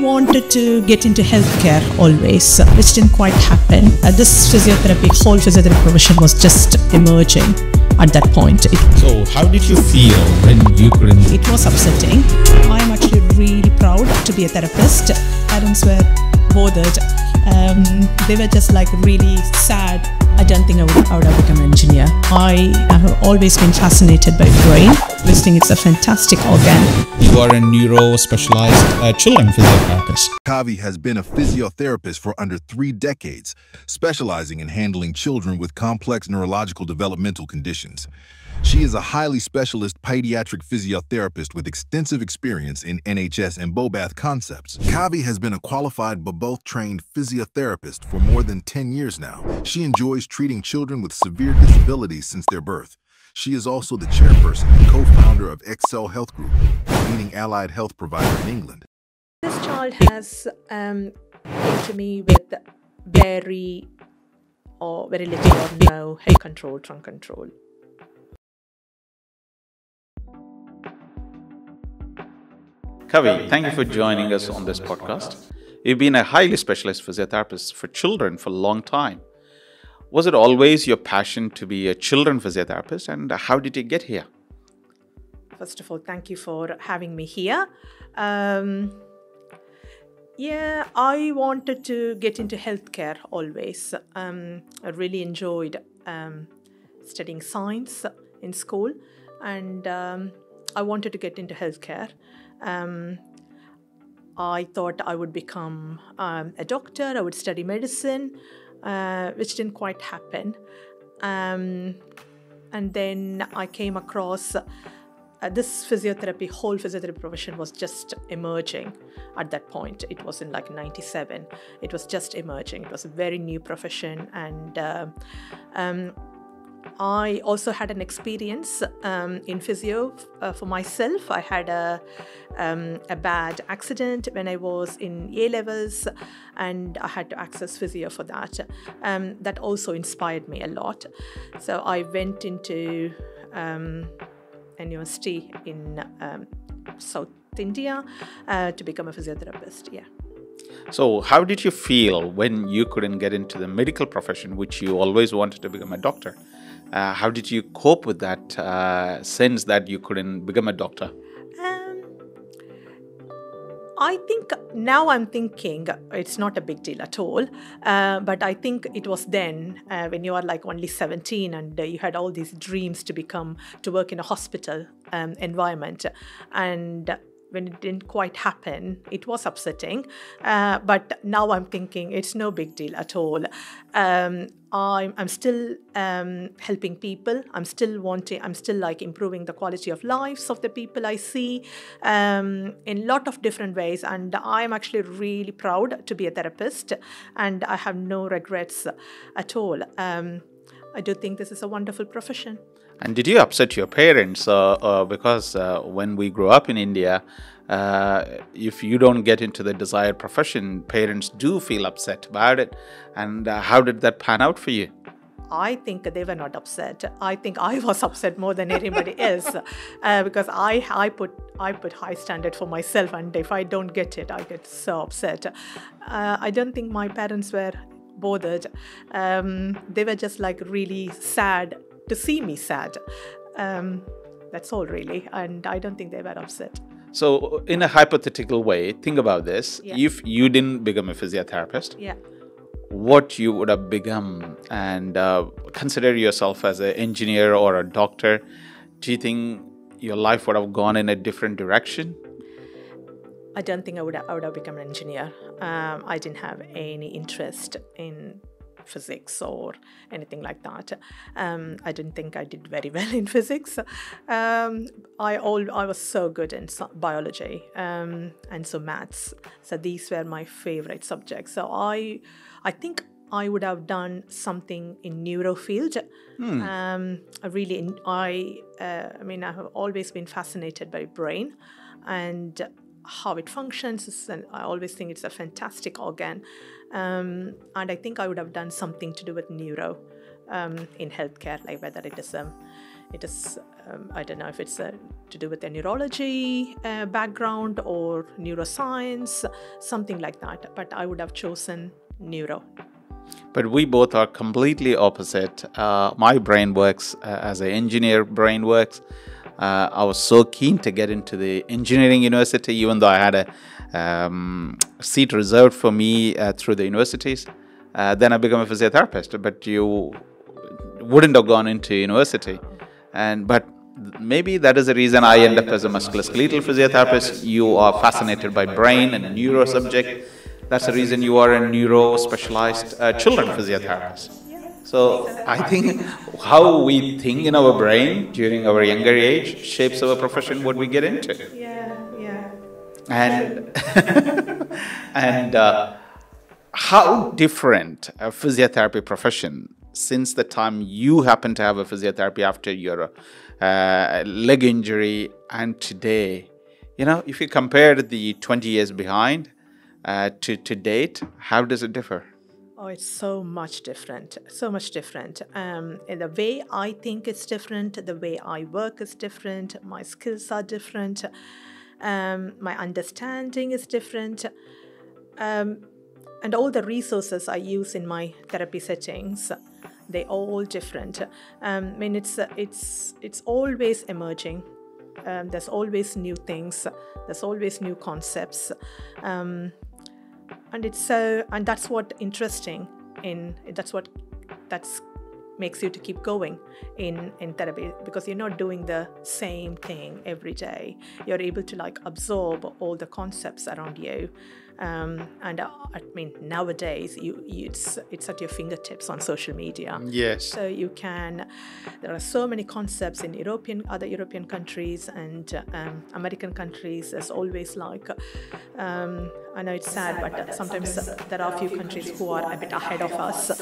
wanted to get into healthcare always, which didn't quite happen. This whole physiotherapy profession was just emerging at that point. So how did you feel when you couldn't? It was upsetting. I'm actually really proud to be a therapist. Parents were bothered. They were just like really sad. I don't think I would have become an engineer. I have always been fascinated by brain. I think it's a fantastic organ. You are a neuro-specialized children physiotherapist. Kavi has been a physiotherapist for under 3 decades, specializing in handling children with complex neurological developmental conditions. She is a highly specialist paediatric physiotherapist with extensive experience in NHS and BOBATH concepts. Kavi has been a qualified but both trained physiotherapist for more than 10 years now. She enjoys treating children with severe disabilities since their birth. She is also the chairperson and co-founder of Excel Health Group, a leading allied health provider in England. This child has came to me with very little or no head control, trunk control. Kavi, thank you for joining us on this podcast. You've been a highly specialized physiotherapist for children for a long time. Was it always your passion to be a children physiotherapist, and how did you get here? First of all, thank you for having me here. Yeah, I wanted to get into healthcare always. I really enjoyed studying science in school, and I wanted to get into healthcare. I thought I would become a doctor, I would study medicine, which didn't quite happen. And then I came across this whole physiotherapy profession was just emerging at that point. It was in like 97. It was just emerging. It was a very new profession, and I also had an experience in physio for myself. I had a bad accident when I was in A-levels, and I had to access physio for that. That also inspired me a lot. So I went into a university in South India to become a physiotherapist. Yeah. So how did you feel when you couldn't get into the medical profession, which you always wanted to become a doctor? How did you cope with that sense that you couldn't become a doctor? I think now I'm thinking it's not a big deal at all. But I think it was then when you are like only 17 and you had all these dreams to work in a hospital environment. And when it didn't quite happen, it was upsetting. But now I'm thinking it's no big deal at all. I'm still helping people. I'm still like improving the quality of lives of the people I see in a lot of different ways. And I'm actually really proud to be a therapist, and I have no regrets at all. I do think this is a wonderful profession. And did you upset your parents? Because when we grow up in India, if you don't get into the desired profession, parents do feel upset about it. And how did that pan out for you? I think they were not upset. I think I was upset more than anybody else because I put high standard for myself, and if I don't get it, I get so upset. I don't think my parents were bothered. They were just like really sad to see me sad. That's all really, and I don't think they were upset. So in a hypothetical way, think about this. Yeah. If you didn't become a physiotherapist, Yeah. what you would have become, and consider yourself as an engineer or a doctor, do you think your life would have gone in a different direction? I don't think I would have become an engineer. I didn't have any interest in physics or anything like that. I didn't think I did very well in physics. I was so good in biology and so maths. So these were my favorite subjects. So I think I would have done something in neuro field. I have always been fascinated by brain and how it functions, and I always think it's a fantastic organ. And I think I would have done something to do with neuro in healthcare, like whether it is it is, I don't know if it's to do with the neurology background or neuroscience, something like that. But I would have chosen neuro. But we both are completely opposite. My brain works as an engineer brain works. I was so keen to get into the engineering university, even though I had a seat reserved for me through the universities. Then I became a physiotherapist, but you wouldn't have gone into university. But maybe that is the reason I end up as a musculoskeletal physiotherapist. You are fascinated by brain and neuro subject. That's the reason you are a neuro-specialized children physiotherapist. So I think how we think in our brain during our younger age shapes our profession, what we get into. Yeah. And how different a physiotherapy profession since the time you happen to have a physiotherapy after your leg injury and today, if you compare the 20 years behind to date, how does it differ? Oh, it's so much different. So much different. And the way I think is different. The way I work is different. My skills are different. My understanding is different. And all the resources I use in my therapy settings, they're all different. It's always emerging. There's always new things. There's always new concepts. And that's what interesting that's makes you to keep going in therapy, because you're not doing the same thing every day. You're able to absorb all the concepts around you. Nowadays it's at your fingertips on social media. Yes. So there are so many concepts in other European countries and American countries. There's always I know it's sad, but sometimes there are a few countries who are a bit ahead of us.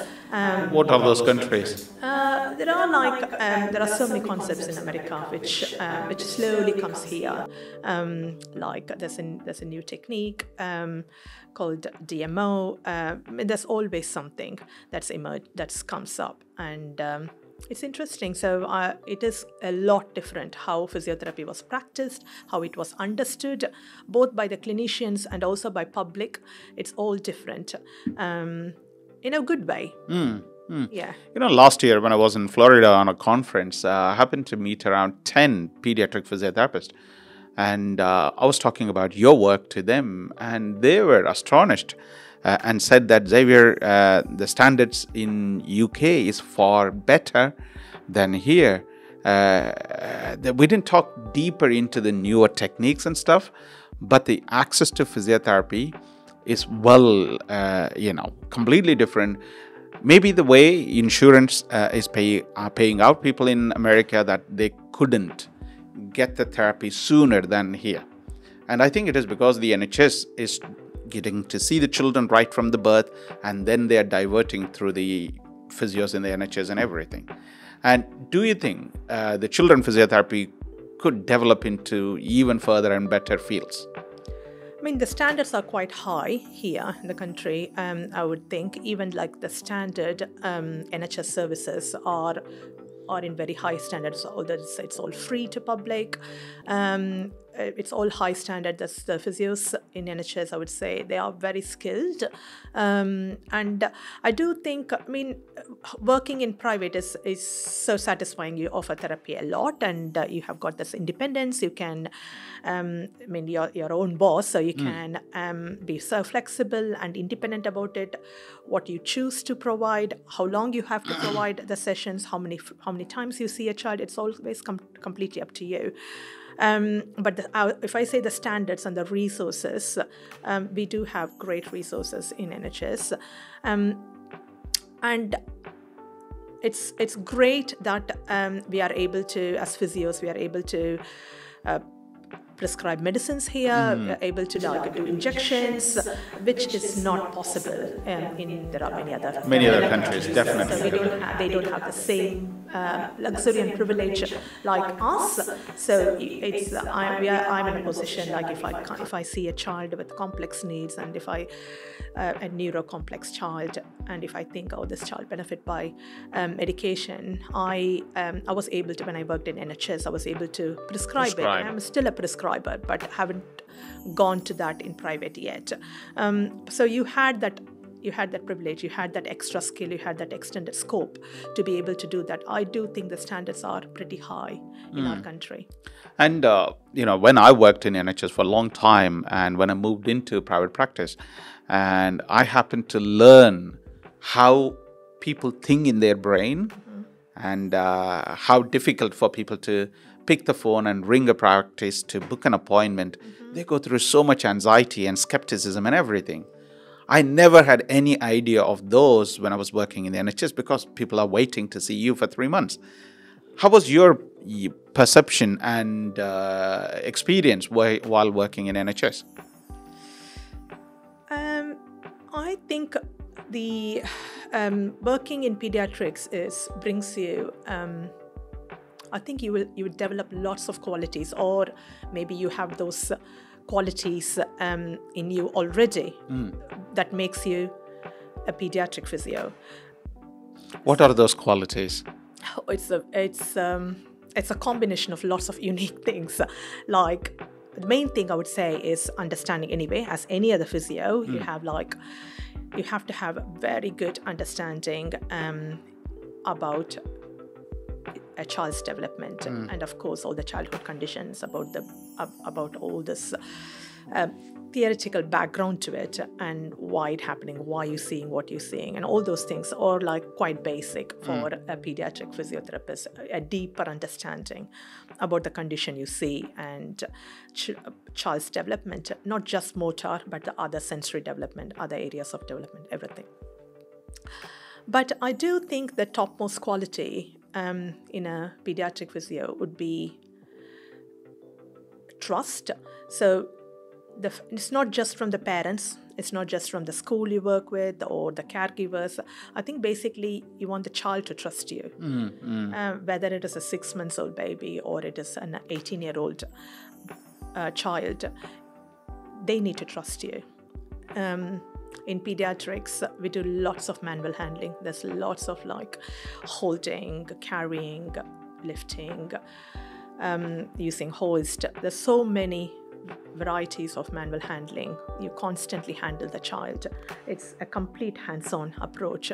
What are those countries? There are so many concepts in America which slowly comes here. There's a new technique called DMO. There's always something that's comes up, and it's interesting. So it is a lot different how physiotherapy was practiced, how it was understood, both by the clinicians and also by public. It's all different in a good way. Yeah. Last year when I was in Florida on a conference, I happened to meet around 10 pediatric physiotherapists. And I was talking about your work to them, and they were astonished and said that, Xavier, the standards in UK is far better than here. We didn't talk deeper into the newer techniques and stuff, but the access to physiotherapy is completely different. Maybe the way insurance is paying out people in America, that they couldn't get the therapy sooner than here. And I think it is because the NHS is getting to see the children right from the birth, and then they are diverting through the physios in the NHS and everything. And do you think the children physiotherapy could develop into even further and better fields? The standards are quite high here in the country. I would think even the standard NHS services are in very high standards, although it's all free to public. It's all high standard. The physios in NHS, I would say, they are very skilled. And I do think, working in private is so satisfying. You offer therapy a lot, and you have got this independence. You can, you're your own boss, so you can be so flexible and independent about it. What you choose to provide, how long you have to provide the sessions, how many times you see a child, it's always completely up to you. But if I say the standards and the resources, we do have great resources in NHS. And it's great that we are able to, as physios, we are able to prescribe medicines here, we are able to do injections, which is not possible there are many other countries, definitely. So they don't have the same luxury and privilege like us. So I'm in a position if I see a child with complex needs, and if a neurocomplex child, and if I think, oh, this child benefit by medication, I was able to, when I worked in NHS, I was able to prescribe it. I'm still a prescriber, but haven't gone to that in private yet. So you had that privilege, you had that extra skill, you had that extended scope to be able to do that. I do think the standards are pretty high in our country. And, when I worked in NHS for a long time, and when I moved into private practice, and I happened to learn how people think in their brain, and how difficult for people to pick the phone and ring a practice to book an appointment. They go through so much anxiety and skepticism and everything. I never had any idea of those when I was working in the NHS, because people are waiting to see you for 3 months. How was your perception and experience while working in NHS? I think the working in pediatrics brings you. I think you will develop lots of qualities, or maybe you have those qualities in you already that makes you a pediatric physio. What are those qualities? It's a combination of lots of unique things. Like, the main thing I would say is understanding. Anyway, as any other physio, you have to have a very good understanding about a child's development, and of course all the childhood conditions, about all this theoretical background to it, and why it's happening, why you're seeing what you're seeing, and all those things are like quite basic for a pediatric physiotherapist. A deeper understanding about the condition you see and child's development, not just motor, but the other sensory development, other areas of development, everything. But I do think the topmost quality in a pediatric physio would be trust. So it's not just from the parents, it's not just from the school you work with or the caregivers. I think basically you want the child to trust you, whether it is a 6-month-old baby or it is an 18-year-old child. They need to trust you. In pediatrics, we do lots of manual handling. There's lots of like holding, carrying, lifting, using hoist. There's so many varieties of manual handling. You constantly handle the child. It's a complete hands-on approach.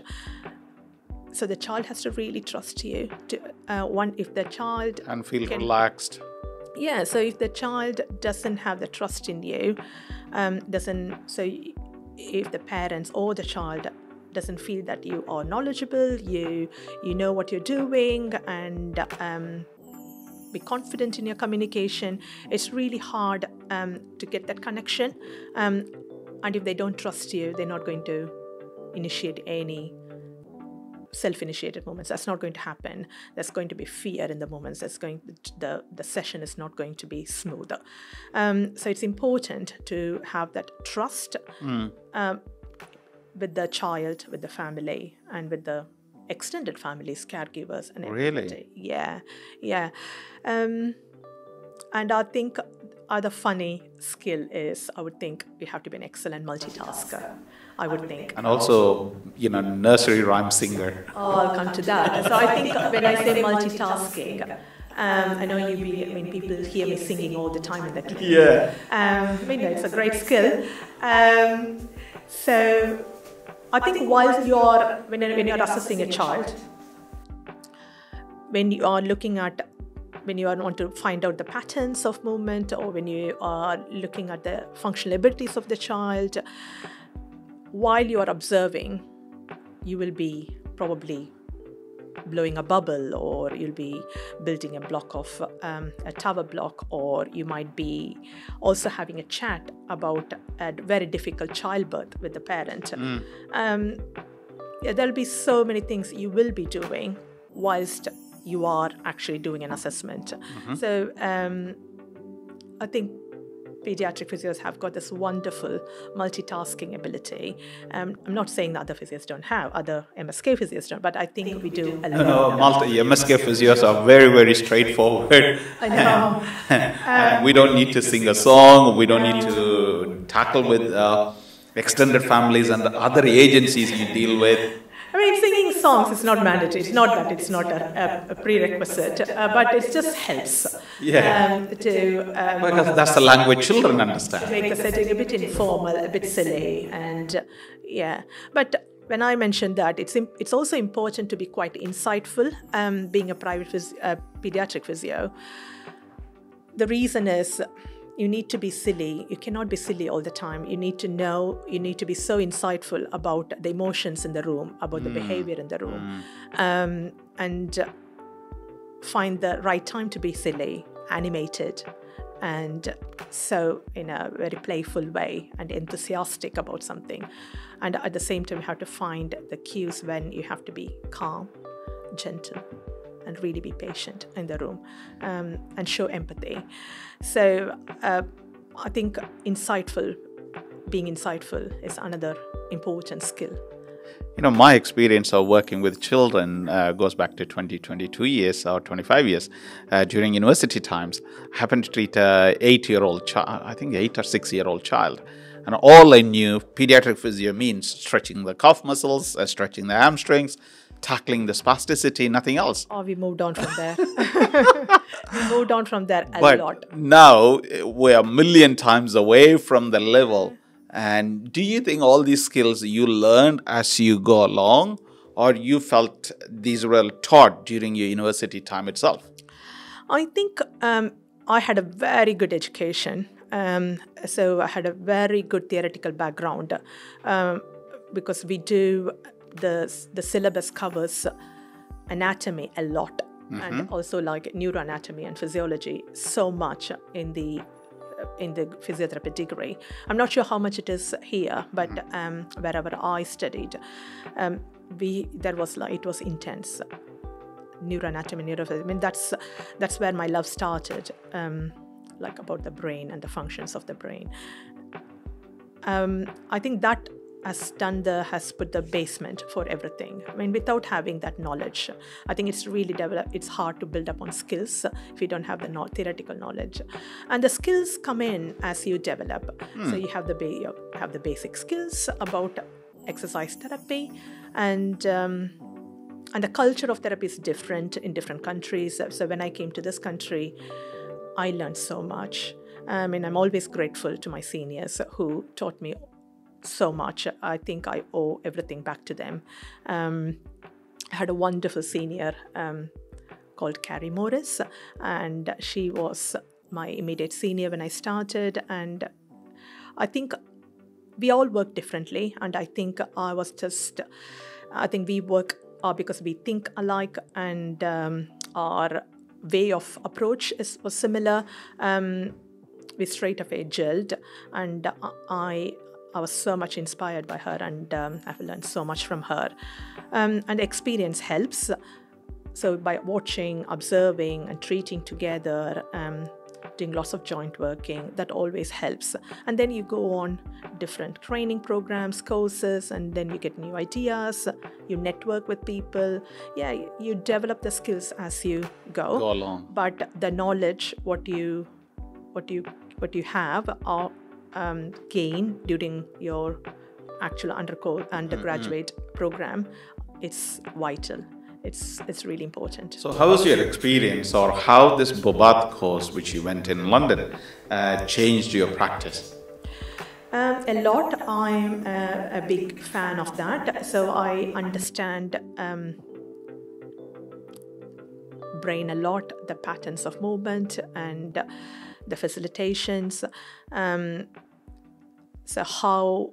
So the child has to really trust you. If the child and feel relaxed. Yeah. So if the child doesn't have the trust in you, if the parents or the child doesn't feel that you are knowledgeable, you know what you're doing, and be confident in your communication, it's really hard to get that connection. And if they don't trust you, they're not going to initiate any self-initiated moments. That's not going to happen. There's going to be fear in the moments. The session is not going to be smooth. So it's important to have that trust with the child, with the family, and with the extended families, caregivers, and everybody. Really? Yeah. And I think other funny skill is, I would think we have to be an excellent multitasker. I would think. And also, nursery rhyme singer. Oh, I'll come to that. So I think when I say multitasking, I know people hear me singing all the time in the clinic. Yeah. It's a great skill. So I think when you're assessing a child, when you want to find out the patterns of movement, or when you are looking at the functional abilities of the child, while you are observing, you will be probably blowing a bubble, or you'll be building a block of a tower block, or you might be also having a chat about a very difficult childbirth with the parent. There'll be so many things you will be doing whilst you are actually doing an assessment. So I think pediatric physios have got this wonderful multitasking ability. I'm not saying that other physios don't have, other MSK physios don't, but I think we do a lot. MSK physios are very, very straightforward. I know. And we don't need to sing a song, we don't need to tackle with extended families and the other agencies you deal with? I mean, singing songs is not mandatory. It's not that it's not a prerequisite, but it just helps Because that's the language children understand. make the setting a bit informal, a bit silly, and But when I mentioned that, it's also important to be quite insightful. Being a private pediatric physio, the reason is, you need to be silly. You cannot be silly all the time. You need to know, you need to be so insightful about the emotions in the room, about the behavior in the room, and find the right time to be silly, animated, and so in a very playful way and enthusiastic about something. And at the same time, you have to find the cues when you have to be calm, gentle, and really be patient in the room, and show empathy. So I think being insightful is another important skill. My experience of working with children goes back to 22 years or 25 years. During university times, I happened to treat a 8-year-old child, I think 8 or 6-year-old child. And all I knew, pediatric physio means stretching the calf muscles, stretching the hamstrings, tackling the spasticity, nothing else. Oh, we moved on from there. We moved on from there a lot. But now we're a million times away from the level. And do you think all these skills you learned as you go along, or you felt these were taught during your university time itself? I think I had a very good education. So I had a very good theoretical background, because we do the syllabus covers anatomy a lot, and also like neuroanatomy and physiology so much in the physiotherapy degree. I'm not sure how much it is here, but wherever I studied, it was intense. Neuroanatomy, neurophysiology. I mean, that's where my love started. Like about the brain and the functions of the brain. I think that has put the basement for everything. I mean, without having that knowledge, I think it's hard to build up on skills if you don't have the theoretical knowledge. And the skills come in as you develop. So you have the basic skills about exercise therapy, and the culture of therapy is different in different countries. So when I came to this country, I learned so much. I mean, I'm always grateful to my seniors who taught me so much. I think I owe everything back to them. I had a wonderful senior called Carrie Morris, and she was my immediate senior when I started. And I think we all work differently, and I think we work because we think alike, and our way of approach was similar. We straight away gelled, and I was so much inspired by her, and I've learned so much from her. And experience helps. So by watching, observing, and treating together, doing lots of joint working, that always helps. And then you go on different training programs, courses, and then you get new ideas, you network with people. Yeah, you develop the skills as you go along. But the knowledge, what you have or gain during your actual undergraduate program, it's vital. It's really important. So how was your experience, or how this Bobat course, which you went in London, changed your practice? A lot. I'm a big fan of that. So I understand brain a lot, the patterns of movement and the facilitations. So how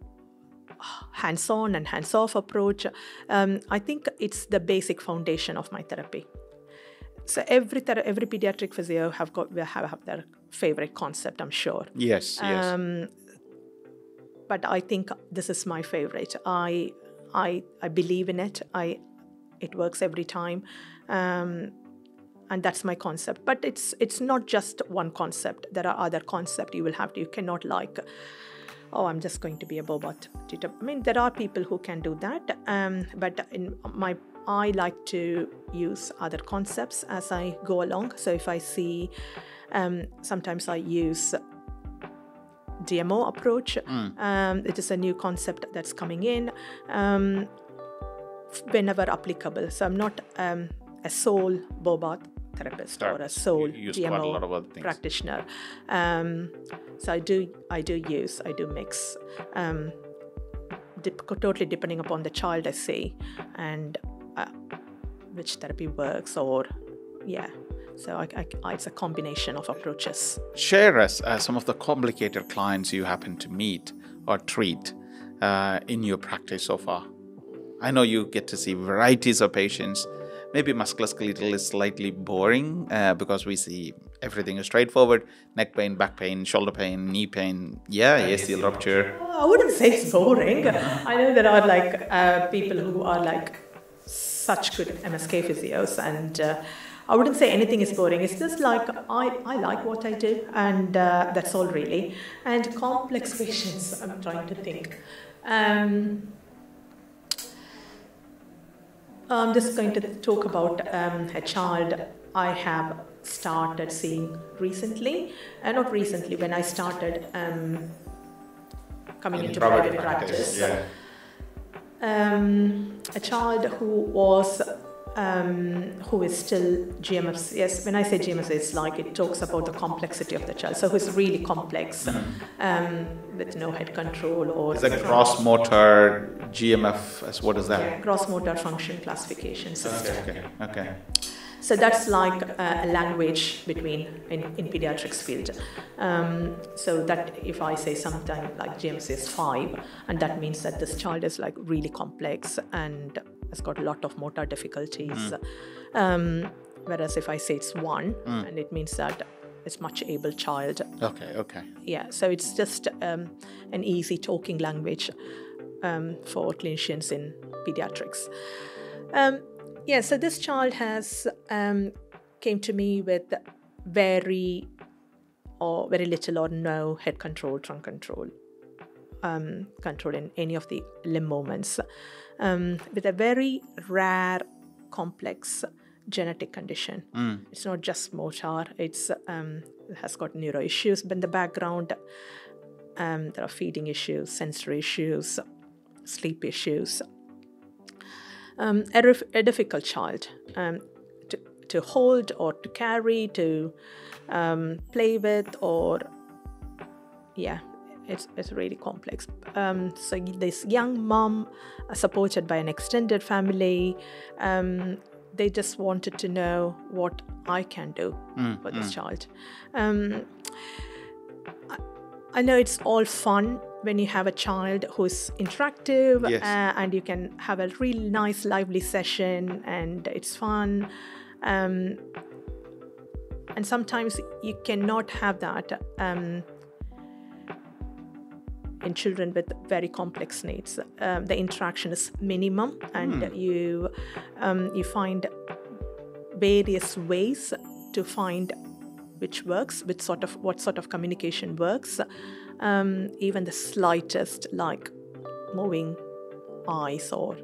hands-on and hands-off approach. I think it's the basic foundation of my therapy. So every pediatric physio will have their favorite concept, I'm sure. Yes. But I think this is my favorite. I believe in it. It works every time, and that's my concept. But it's not just one concept. There are other concepts you cannot like. Oh, I'm just going to be a Bobat tutor. I mean, there are people who can do that, but I like to use other concepts as I go along. So if I see, sometimes I use DMO approach. It is a new concept that's coming in whenever applicable. So I'm not a sole Boba therapist or a sole DMO practitioner. So I do mix, totally depending upon the child I see and which therapy works, or so it's a combination of approaches. Share us some of the complicated clients you happen to meet or treat in your practice so far. I know you get to see varieties of patients. Maybe musculoskeletal is slightly boring because we see everything is straightforward: neck pain, back pain, shoulder pain, knee pain, ACL rupture. I wouldn't say it's boring. I know there are like people who are like such good MSK physios, and I wouldn't say anything is boring. It's just like I like what I do, and that's all really. And complex patients, I'm trying to think. I'm just going to talk about a child I have started seeing recently. Not recently, when I started coming into private practice. A child who is still GMFC. Yes, when I say GMFC, it's like it talks about the complexity of the child. So who's really complex with no head control or... Is that gross motor GMF? What is that? Yeah, gross motor function classification system. Okay. So that's like a language in pediatrics field. So that if I say sometime like GMC is 5, and that means that this child is like really complex and has got a lot of motor difficulties. Whereas if I say it's 1, and it means that it's much able child. Okay. Yeah, so it's just an easy talking language for clinicians in pediatrics. So this child has came to me with very little or no head control, trunk control, control in any of the limb movements, with a very rare, complex genetic condition. It's not just motor; it has got neuro issues, but in the background there are feeding issues, sensory issues, sleep issues. A difficult child to hold or to carry, to play with, or it's really complex. So this young mom, supported by an extended family, they just wanted to know what I can do for this child. I know it's all fun when you have a child who's interactive, and you can have a really nice, lively session, and it's fun. And sometimes you cannot have that in children with very complex needs. The interaction is minimum, and you find various ways to find which works, what sort of communication works. Even the slightest, like moving eyes or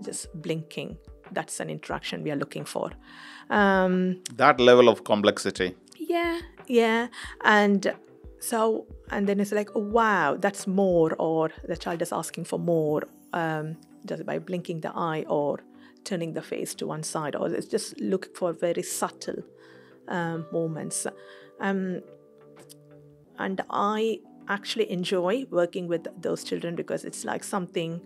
just blinking, that's an interaction we are looking for. That level of complexity. Yeah. And then it's like, oh, wow, that's more, or the child is asking for more just by blinking the eye or turning the face to one side, or it's just looking for very subtle moments. And I actually enjoy working with those children because it's like something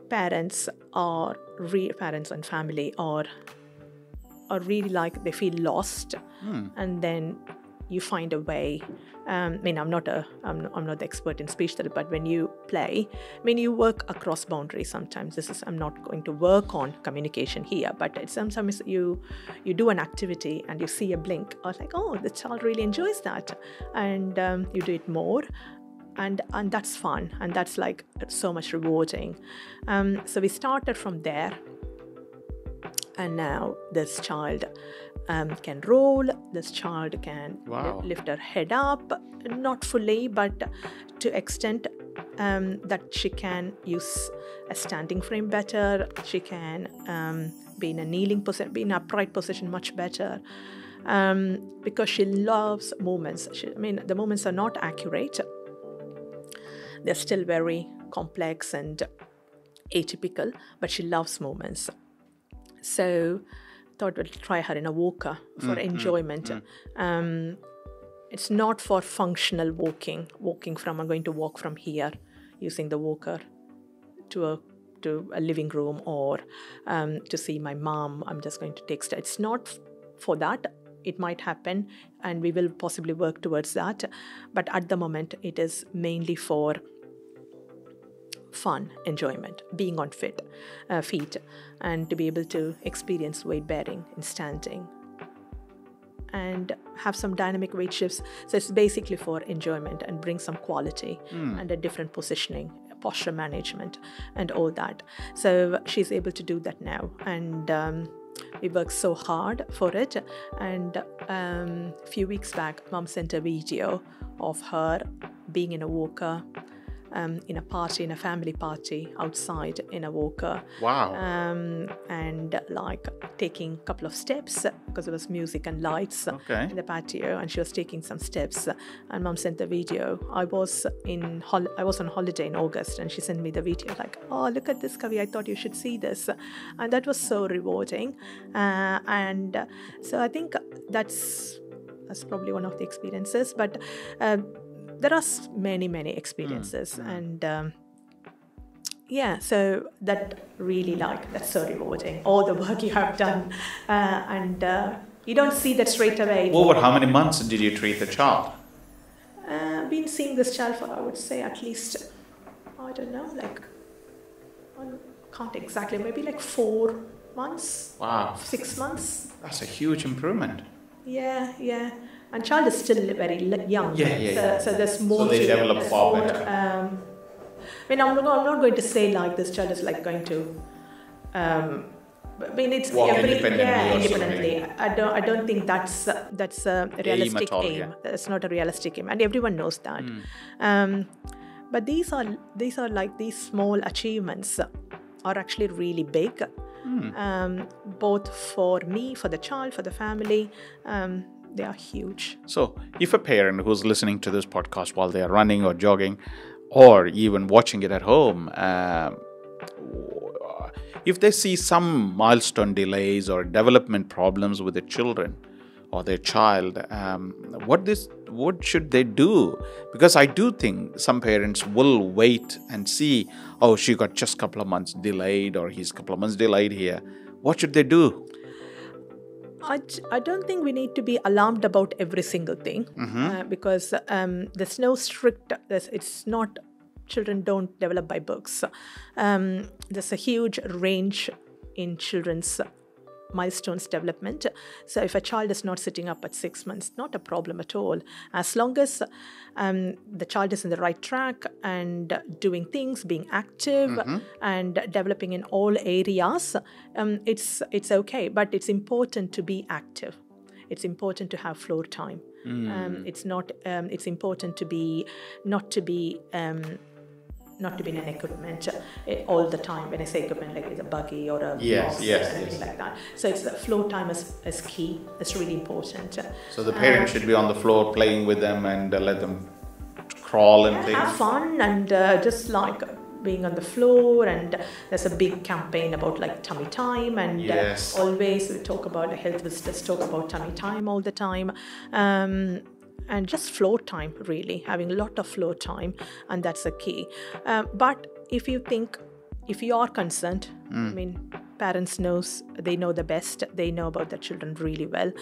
parents and family are really like, they feel lost, and then you find a way. I'm not the expert in speech therapy, but when you play, you work across boundaries. Sometimes I'm not going to work on communication here, but sometimes you do an activity and you see a blink. I was like, oh, the child really enjoys that, and you do it more, and that's fun, and that's like so much rewarding. So we started from there, and now this child can roll. This child can lift her head up, not fully, but to extent that she can use a standing frame better. She can be in a kneeling position, be in an upright position much better. because she loves movements. The movements are not accurate. They're still very complex and atypical, but she loves movements. So thought we'll try her in a walker for enjoyment. It's not for functional walking from, I'm going to walk from here using the walker to a living room, or to see my mom, I'm just going to take steps. It's not for that. It might happen, and we will possibly work towards that. But at the moment, it is mainly for fun, enjoyment, being on feet, and to be able to experience weight bearing and standing, and have some dynamic weight shifts. So it's basically for enjoyment and bring some quality and a different positioning, posture management, and all that. So she's able to do that now, and we worked so hard for it. And a few weeks back, Mom sent a video of her being in a walker, in a party, in a family party, outside in a walker. Wow. And like taking a couple of steps, because there was music and lights in the patio, and she was taking some steps. And Mom sent the video. I was on holiday in August, and she sent me the video like, oh, look at this, Kavi, I thought you should see this. And that was so rewarding. And so I think that's probably one of the experiences. But there are many experiences, and so that really that's so rewarding, all the work you have done, and you don't see that straight away. Over how many months did you treat the child? Been seeing this child for, I would say, at least, I don't know, I can't exactly, maybe 4 months. Wow. 6 months. That's a huge improvement. Yeah. And child is still very young. So there's more. So they develop far better. I'm not going to say this child is going to. It's walk independently. I don't think that's a realistic aim. That's not a realistic aim, and everyone knows that. But these small achievements are actually really big, both for me, for the child, for the family. They are huge. So if a parent who's listening to this podcast while they are running or jogging, or even watching it at home, if they see some milestone delays or development problems with their children or their child, what should they do? Because I do think some parents will wait and see, oh, she got just a couple of months delayed, or he's a couple of months delayed here. What should they do? I don't think we need to be alarmed about every single thing, because there's no strict, it's not, children don't develop by books. There's a huge range in children's milestones development. So if a child is not sitting up at 6 months, not a problem at all. As long as the child is in the right track and doing things, being active and developing in all areas, it's okay. But it's important to be active. It's important to have floor time. It's important to be not to be in an equipment all the time. When I say equipment, it's a buggy or a box or anything like that. So it's the floor time is key. It's really important. So the parent should be on the floor playing with them and let them crawl and things. Have fun and just being on the floor. And there's a big campaign about tummy time, and always we talk about health visitors talk about tummy time all the time. And just floor time, really, having a lot of floor time, and that's a key. But if you are concerned, parents they know the best, they know about their children really well.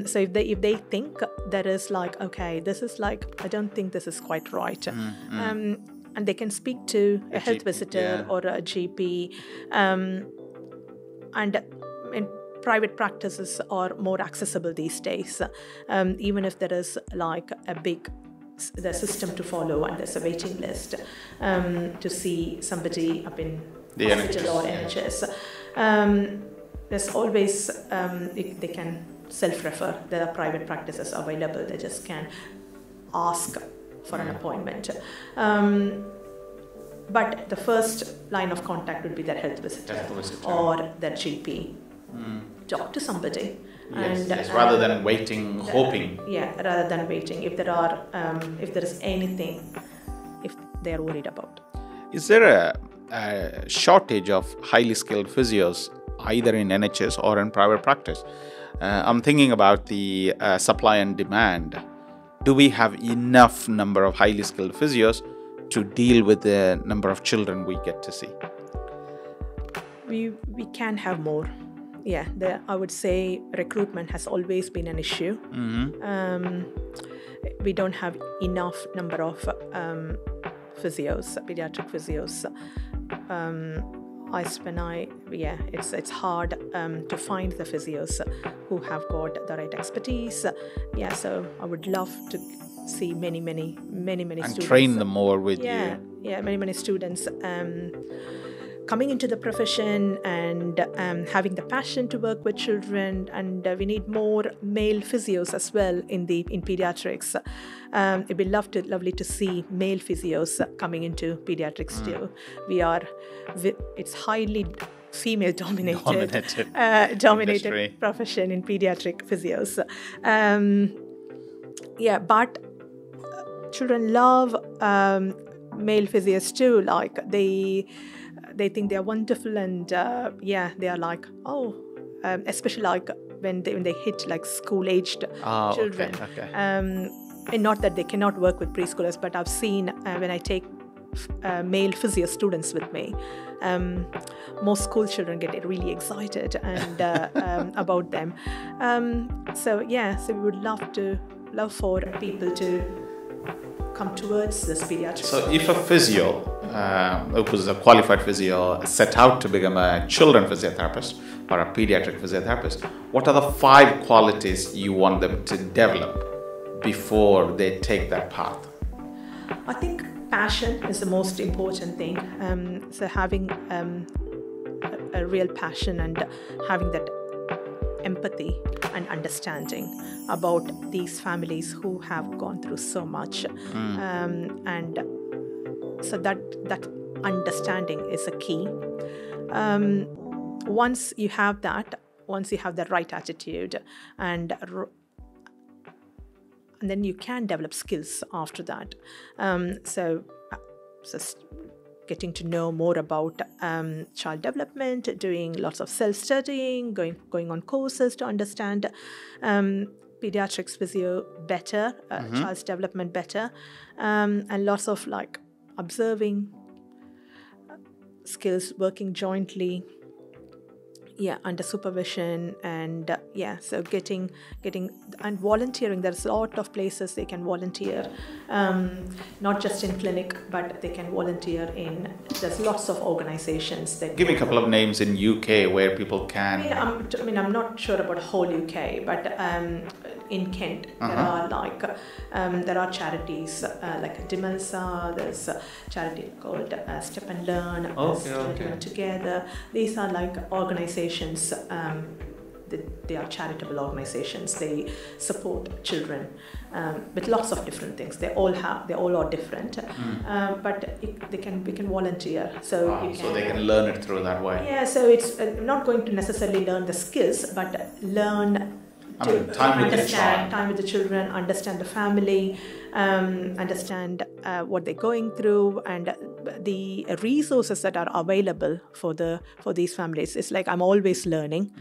So if they think there is okay, this is I don't think this is quite right, and they can speak to a health visitor or a GP, and private practices are more accessible these days, even if there is the system to follow and there's a waiting list to see somebody up in the hospital or NHS. There's always, they can self-refer. There are private practices available. They just can ask for an appointment. But the first line of contact would be their health visitor or their GP. Talk to somebody Yes, rather than waiting, hoping. Yeah, rather than waiting. If there is anything, if they are worried about. Is there a shortage of highly skilled physios either in NHS or in private practice? I'm thinking about the supply and demand. Do we have enough number of highly skilled physios to deal with the number of children we get to see? We can have more. Yeah, I would say recruitment has always been an issue. We don't have enough number of physios, pediatric physios. It's hard to find the physios who have got the right expertise. Yeah, so I would love to see many And students. train them more with you. Yeah, many students coming into the profession and having the passion to work with children, and we need more male physios as well in pediatrics. It'd be lovely to see male physios coming into pediatrics too. It's highly female dominated Industry. profession in pediatric physios. But children love male physios too. Like they think they are wonderful, and they are like, especially like when they hit like school-aged children. Okay. And not that they cannot work with preschoolers, but I've seen when I take male physio students with me, most school children get really excited and about them. So we would love for people to come towards this pediatric. So if a physio, who's a qualified physio, set out to become a children physiotherapist or a pediatric physiotherapist, what are the 5 qualities you want them to develop before they take that path? I think passion is the most important thing. So having a real passion and having that empathy and understanding about these families who have gone through so much, and so that understanding is a key. Once you have that right attitude, and then you can develop skills after that. So getting to know more about child development, doing lots of self-studying, going on courses to understand pediatrics physio better, child's development better, and lots of like observing skills, working jointly, under supervision, and so getting and volunteering. There's a lot of places they can volunteer, not just in clinic, but they can volunteer there's lots of organizations that Give me a couple of names in UK where people can. I'm not sure about whole UK, but in Kent there are charities like Dimelsa. There's a charity called Step and Learn. Okay. Together. These are like organizations. They are charitable organizations. They support children with lots of different things. They all are different, but we can volunteer. So they can learn it through that way. Yeah. So it's not going to necessarily learn the skills, but learn time with the children, understand the family, understand what they're going through, and the resources that are available for these families. It's like I'm always learning.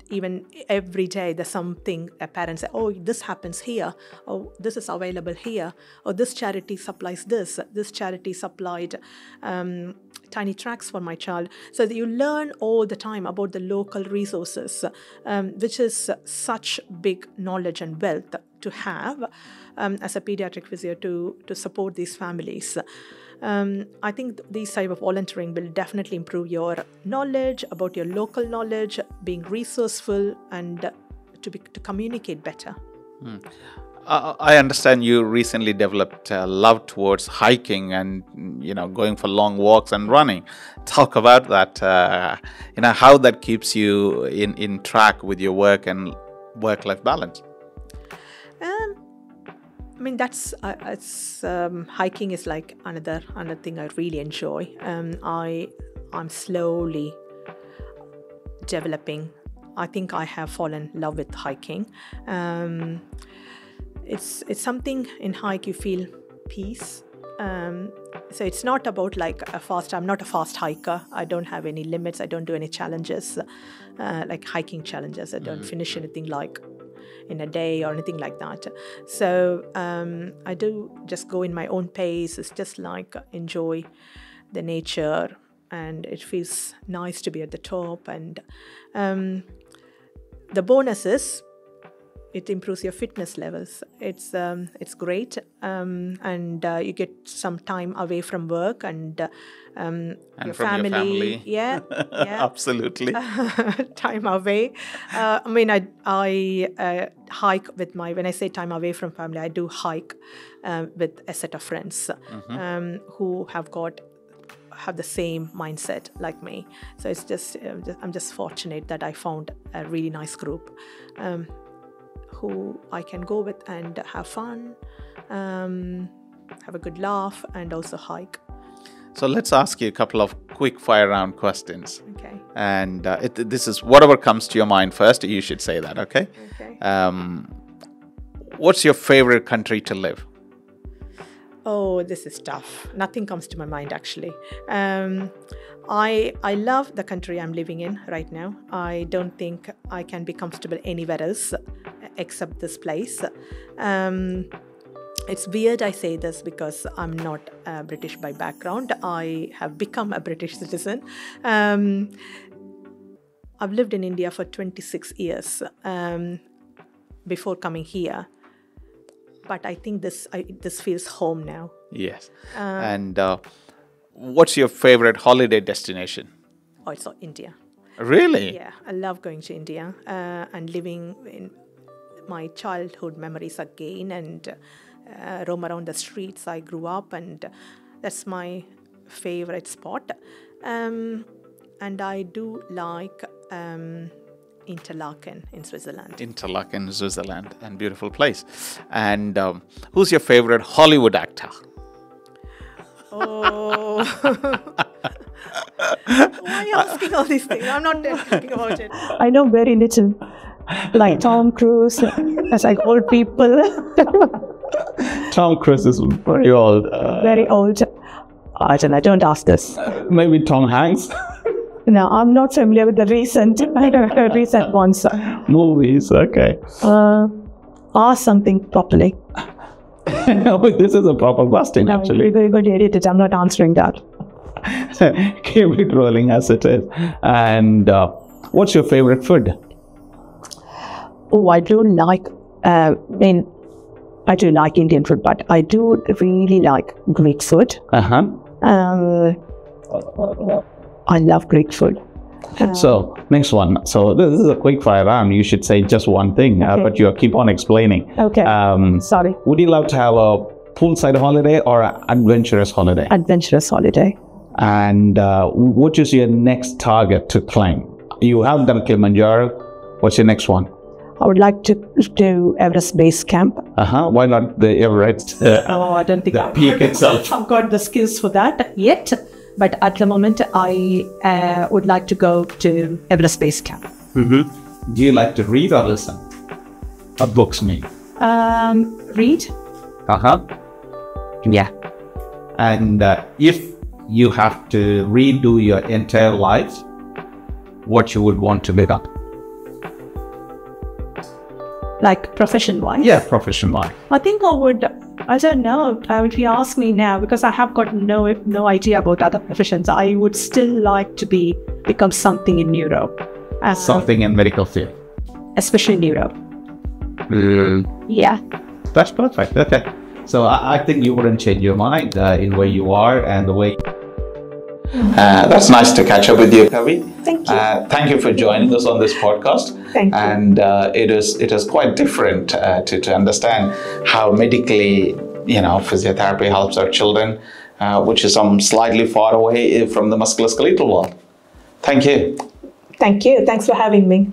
Even every day there's something a parent say, this happens here, or this is available here, or this charity supplies this charity supplied tiny tracks for my child. So that you learn all the time about the local resources, which is such big knowledge and wealth to have as a pediatric physio to support these families. I think these type of volunteering will definitely improve your knowledge about your local knowledge, being resourceful, and to communicate better. I understand you recently developed a love towards hiking and going for long walks and running. Talk about that. How that keeps you in track with your work and work-life balance. That's hiking is like another thing I really enjoy. I'm slowly developing. I think I have fallen in love with hiking. It's something in hike you feel peace. So it's not about like I'm not a fast hiker. I don't have any limits. I don't do any challenges, like hiking challenges. I don't finish anything like in a day or anything like that. So I do just go in my own pace. It's just like enjoy the nature, and it feels nice to be at the top. And the bonus is it improves your fitness levels. It's great, and you get some time away from work and your from family. your family. Yeah, yeah. Absolutely. Time away. I mean, I hike with when I say time away from family, I do hike with a set of friends who have the same mindset like me. So it's just I'm just fortunate that I found a really nice group who I can go with and have fun, have a good laugh, and also hike. So let's ask you a couple of quick fire round questions. Okay. And this is whatever comes to your mind first. You should say that, okay? Okay. What's your favorite country to live? Oh, this is tough. Nothing comes to my mind, actually. I love the country I'm living in right now. I don't think I can be comfortable anywhere else except this place. It's weird I say this because I'm not British by background. I have become a British citizen. I've lived in India for 26 years before coming here. But I think this feels home now. Yes. And what's your favorite holiday destination? Also India. Really? Yeah, I love going to India and living in my childhood memories again, and roam around the streets I grew up, and that's my favorite spot. And I do like Interlaken in Switzerland. Interlaken, Switzerland, and beautiful place. And who's your favorite Hollywood actor? Oh, why are you asking all these things? I'm not thinking about it. I know very little, like Tom Cruise, as like old people. Tom Cruise is very old. Very old. I don't ask this. Maybe Tom Hanks. No, I'm not familiar with the recent ones. Movies, okay. Ask something properly. No, but this is a proper question, actually. Very good edited. I'm not answering that. Keep it rolling as it is. And what's your favorite food? Oh, I do like, I do like Indian food, but I do really like Greek food. I love Greek food. So, next one. So, this is a quick fire round. You should say just one thing, but you keep on explaining. Okay. Sorry. Would you love to have a poolside holiday or an adventurous holiday? Adventurous holiday. And what is your next target to climb? You have done Kilimanjaro. What's your next one? I would like to do Everest Base Camp. Why not the Everest? I don't think the peak itself. I've got the skills for that yet. But at the moment, I would like to go to Everest Base Camp. Do you like to read or listen? What books mean? Read. Yeah. And if you have to redo your entire life, what you would want to become? Like profession-wise? Yeah, profession-wise. I think I don't know, if you ask me now, because I have got no idea about other professions, I would still like to become something in neuro. Something in medical field? Especially neuro. Yeah. That's perfect. Okay. So I think you wouldn't change your mind in where you are and the way... That's nice to catch up with you, Kavi. Thank you. Thank you for joining us on this podcast. Thank you. And it is quite different to understand how medically, physiotherapy helps our children, which is slightly far away from the musculoskeletal world. Thank you. Thank you. Thanks for having me.